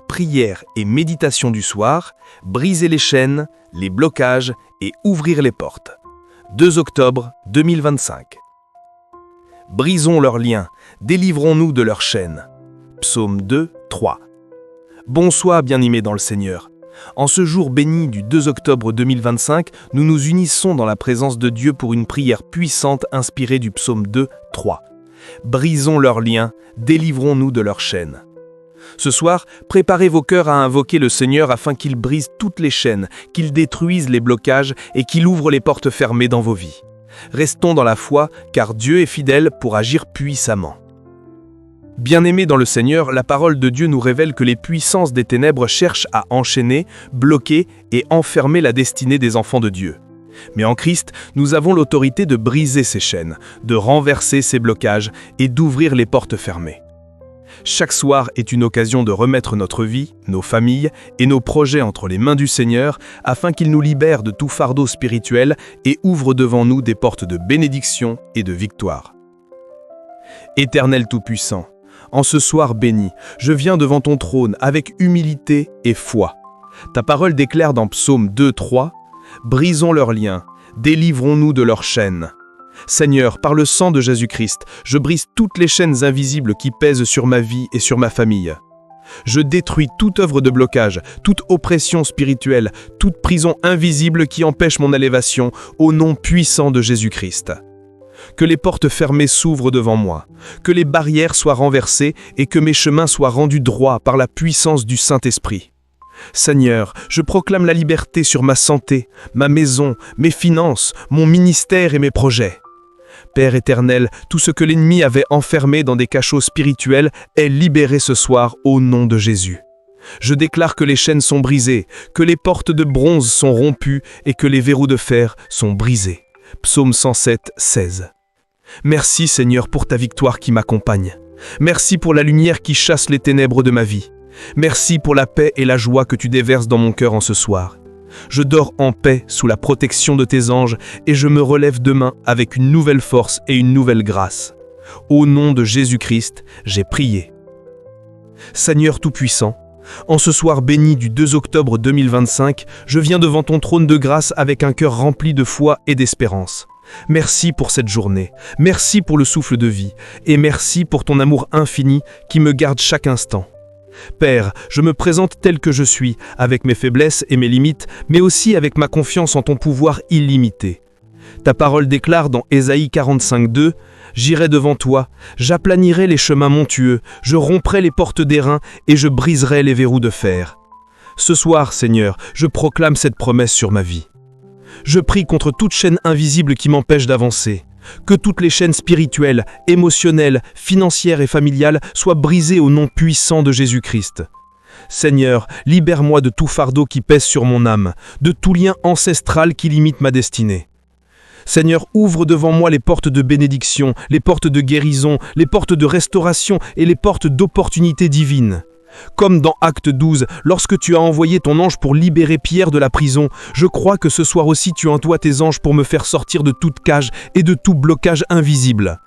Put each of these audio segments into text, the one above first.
prière et méditation du soir, briser les chaînes, les blocages et ouvrir les portes. 2 octobre 2025. Brisons leurs liens, délivrons-nous de leurs chaînes. Psaume 2, 3. Bonsoir bien-aimés dans le Seigneur. En ce jour béni du 2 octobre 2025, nous nous unissons dans la présence de Dieu pour une prière puissante inspirée du psaume 2, 3. Brisons leurs liens, délivrons-nous de leurs chaînes. Ce soir, préparez vos cœurs à invoquer le Seigneur afin qu'il brise toutes les chaînes, qu'il détruise les blocages et qu'il ouvre les portes fermées dans vos vies. Restons dans la foi, car Dieu est fidèle pour agir puissamment. Bien-aimés dans le Seigneur, la parole de Dieu nous révèle que les puissances des ténèbres cherchent à enchaîner, bloquer et enfermer la destinée des enfants de Dieu. Mais en Christ, nous avons l'autorité de briser ces chaînes, de renverser ces blocages et d'ouvrir les portes fermées. Chaque soir est une occasion de remettre notre vie, nos familles et nos projets entre les mains du Seigneur afin qu'il nous libère de tout fardeau spirituel et ouvre devant nous des portes de bénédiction et de victoire. Éternel Tout-Puissant, en ce soir béni, je viens devant ton trône avec humilité et foi. Ta parole déclare dans Psaume 2, 3 « Brisons leurs liens, délivrons-nous de leurs chaînes. » Seigneur, par le sang de Jésus-Christ, je brise toutes les chaînes invisibles qui pèsent sur ma vie et sur ma famille. Je détruis toute œuvre de blocage, toute oppression spirituelle, toute prison invisible qui empêche mon élévation au nom puissant de Jésus-Christ. Que les portes fermées s'ouvrent devant moi, que les barrières soient renversées et que mes chemins soient rendus droits par la puissance du Saint-Esprit. Seigneur, je proclame la liberté sur ma santé, ma maison, mes finances, mon ministère et mes projets. Père éternel, tout ce que l'ennemi avait enfermé dans des cachots spirituels est libéré ce soir au nom de Jésus. Je déclare que les chaînes sont brisées, que les portes de bronze sont rompues et que les verrous de fer sont brisés. Psaume 107, 16. Merci Seigneur pour ta victoire qui m'accompagne. Merci pour la lumière qui chasse les ténèbres de ma vie. Merci pour la paix et la joie que tu déverses dans mon cœur en ce soir. Je dors en paix sous la protection de tes anges et je me relève demain avec une nouvelle force et une nouvelle grâce. Au nom de Jésus-Christ, j'ai prié. Seigneur Tout-Puissant, en ce soir béni du 2 octobre 2025, je viens devant ton trône de grâce avec un cœur rempli de foi et d'espérance. Merci pour cette journée, merci pour le souffle de vie et merci pour ton amour infini qui me garde chaque instant. Père, je me présente tel que je suis, avec mes faiblesses et mes limites, mais aussi avec ma confiance en ton pouvoir illimité. Ta parole déclare dans Ésaïe 45, 2 « J'irai devant toi, j'aplanirai les chemins montueux, je romprai les portes d'airain et je briserai les verrous de fer. » Ce soir, Seigneur, je proclame cette promesse sur ma vie. Je prie contre toute chaîne invisible qui m'empêche d'avancer. Que toutes les chaînes spirituelles, émotionnelles, financières et familiales soient brisées au nom puissant de Jésus-Christ. Seigneur, libère-moi de tout fardeau qui pèse sur mon âme, de tout lien ancestral qui limite ma destinée. Seigneur, ouvre devant moi les portes de bénédiction, les portes de guérison, les portes de restauration et les portes d'opportunités divines. Comme dans Acte 12, lorsque tu as envoyé ton ange pour libérer Pierre de la prison, je crois que ce soir aussi tu envoies tes anges pour me faire sortir de toute cage et de tout blocage invisible.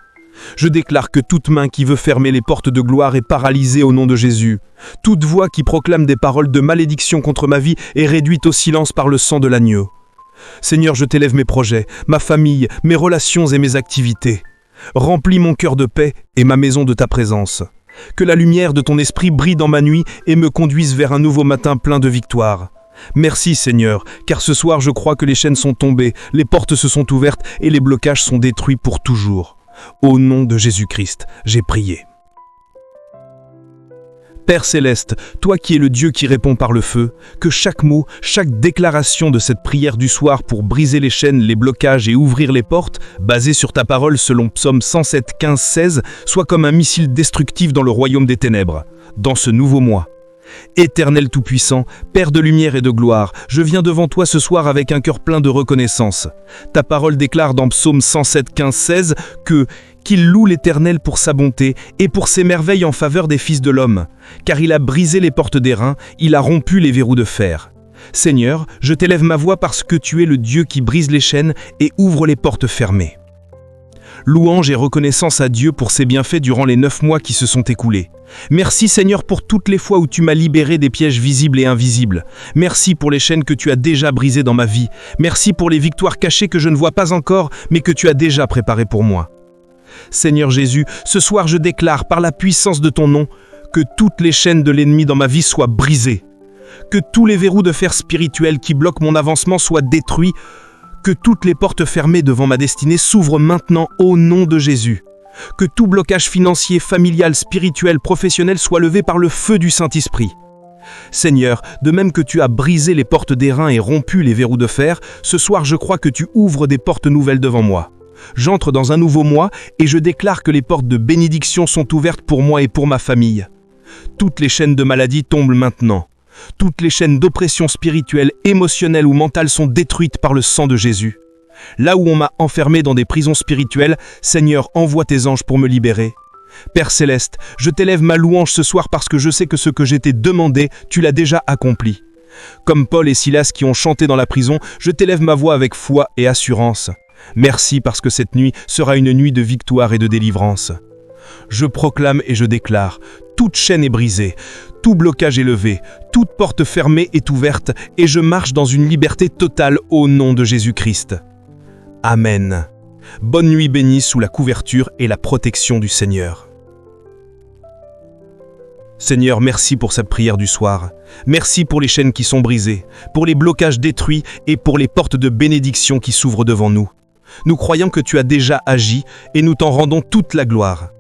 Je déclare que toute main qui veut fermer les portes de gloire est paralysée au nom de Jésus. Toute voix qui proclame des paroles de malédiction contre ma vie est réduite au silence par le sang de l'agneau. Seigneur, je t'élève mes projets, ma famille, mes relations et mes activités. Remplis mon cœur de paix et ma maison de ta présence. Que la lumière de ton esprit brille dans ma nuit et me conduise vers un nouveau matin plein de victoire. Merci Seigneur, car ce soir je crois que les chaînes sont tombées, les portes se sont ouvertes et les blocages sont détruits pour toujours. Au nom de Jésus-Christ, j'ai prié. Père Céleste, toi qui es le Dieu qui répond par le feu, que chaque mot, chaque déclaration de cette prière du soir pour briser les chaînes, les blocages et ouvrir les portes, basée sur ta parole selon Psaume 107, 15, 16, soit comme un missile destructif dans le royaume des ténèbres, dans ce nouveau mois. Éternel Tout-Puissant, Père de lumière et de gloire, je viens devant toi ce soir avec un cœur plein de reconnaissance. Ta parole déclare dans Psaume 107, 15, 16 que « Qu'il loue l'Éternel pour sa bonté et pour ses merveilles en faveur des fils de l'homme, car il a brisé les portes d'airain, il a rompu les verrous de fer. » Seigneur, je t'élève ma voix parce que tu es le Dieu qui brise les chaînes et ouvre les portes fermées. Louange et reconnaissance à Dieu pour ses bienfaits durant les 9 mois qui se sont écoulés. Merci Seigneur pour toutes les fois où tu m'as libéré des pièges visibles et invisibles. Merci pour les chaînes que tu as déjà brisées dans ma vie. Merci pour les victoires cachées que je ne vois pas encore, mais que tu as déjà préparées pour moi. Seigneur Jésus, ce soir je déclare par la puissance de ton nom que toutes les chaînes de l'ennemi dans ma vie soient brisées. Que tous les verrous de fer spirituels qui bloquent mon avancement soient détruits. Que toutes les portes fermées devant ma destinée s'ouvrent maintenant au nom de Jésus. Que tout blocage financier, familial, spirituel, professionnel soit levé par le feu du Saint-Esprit. Seigneur, de même que tu as brisé les portes d'airain et rompu les verrous de fer, ce soir je crois que tu ouvres des portes nouvelles devant moi. J'entre dans un nouveau mois et je déclare que les portes de bénédiction sont ouvertes pour moi et pour ma famille. Toutes les chaînes de maladie tombent maintenant. Toutes les chaînes d'oppression spirituelle, émotionnelle ou mentale sont détruites par le sang de Jésus. Là où on m'a enfermé dans des prisons spirituelles, Seigneur, envoie tes anges pour me libérer. Père Céleste, je t'élève ma louange ce soir parce que je sais que ce que j'ai t'ai demandé, tu l'as déjà accompli. Comme Paul et Silas qui ont chanté dans la prison, je t'élève ma voix avec foi et assurance. Merci parce que cette nuit sera une nuit de victoire et de délivrance. Je proclame et je déclare, toute chaîne est brisée, tout blocage est levé, toute porte fermée est ouverte et je marche dans une liberté totale au nom de Jésus-Christ. Amen. Bonne nuit bénie sous la couverture et la protection du Seigneur. Seigneur, merci pour cette prière du soir. Merci pour les chaînes qui sont brisées, pour les blocages détruits et pour les portes de bénédiction qui s'ouvrent devant nous. Nous croyons que tu as déjà agi et nous t'en rendons toute la gloire.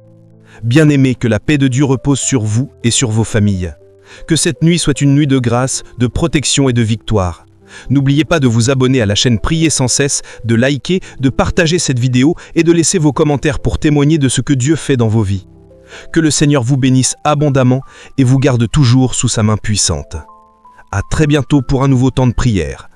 Bien-aimés, que la paix de Dieu repose sur vous et sur vos familles. Que cette nuit soit une nuit de grâce, de protection et de victoire. N'oubliez pas de vous abonner à la chaîne Priez sans cesse, de liker, de partager cette vidéo et de laisser vos commentaires pour témoigner de ce que Dieu fait dans vos vies. Que le Seigneur vous bénisse abondamment et vous garde toujours sous sa main puissante. À très bientôt pour un nouveau temps de prière.